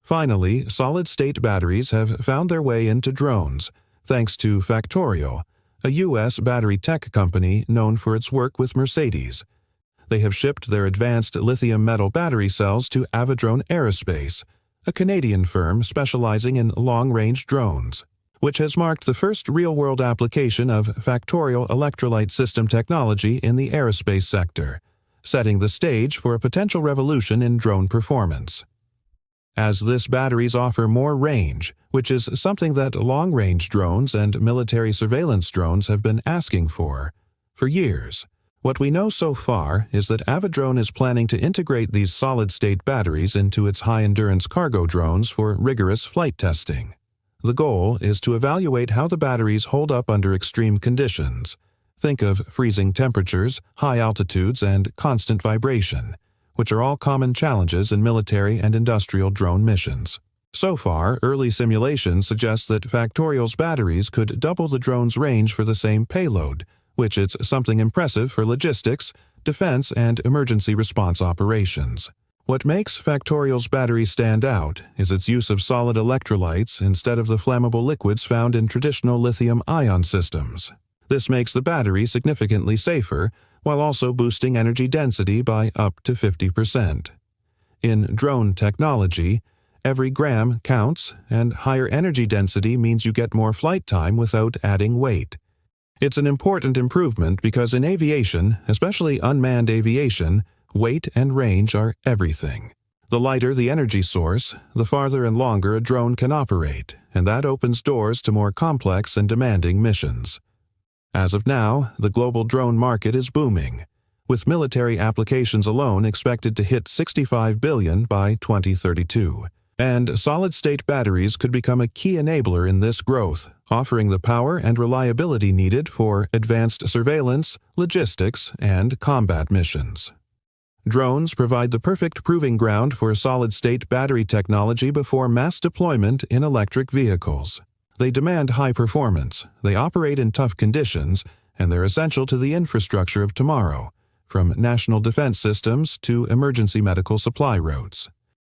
Finally, solid-state batteries have found their way into drones, thanks to Factorial, a U.S. battery tech company known for its work with Mercedes. They have shipped their advanced lithium-metal battery cells to Avidrone Aerospace, a Canadian firm specializing in long-range drones, which has marked the first real-world application of Factorial Electrolyte System Technology in the aerospace sector, setting the stage for a potential revolution in drone performance. As these batteries offer more range, which is something that long-range drones and military surveillance drones have been asking for years. What we know so far is that Avidrone is planning to integrate these solid-state batteries into its high-endurance cargo drones for rigorous flight testing. The goal is to evaluate how the batteries hold up under extreme conditions. Think of freezing temperatures, high altitudes, and constant vibration, which are all common challenges in military and industrial drone missions. So far, early simulations suggest that Factorial's batteries could double the drone's range for the same payload, which is something impressive for logistics, defense, and emergency response operations. What makes Factorial's battery stand out is its use of solid electrolytes instead of the flammable liquids found in traditional lithium-ion systems. This makes the battery significantly safer, while also boosting energy density by up to 50%. In drone technology, every gram counts, and higher energy density means you get more flight time without adding weight. It's an important improvement because in aviation, especially unmanned aviation, weight and range are everything. The lighter the energy source, the farther and longer a drone can operate, and that opens doors to more complex and demanding missions. As of now, the global drone market is booming, with military applications alone expected to hit $65 billion by 2032. And solid-state batteries could become a key enabler in this growth, offering the power and reliability needed for advanced surveillance, logistics, and combat missions. Drones provide the perfect proving ground for solid-state battery technology before mass deployment in electric vehicles. They demand high performance, they operate in tough conditions, and they're essential to the infrastructure of tomorrow, from national defense systems to emergency medical supply routes.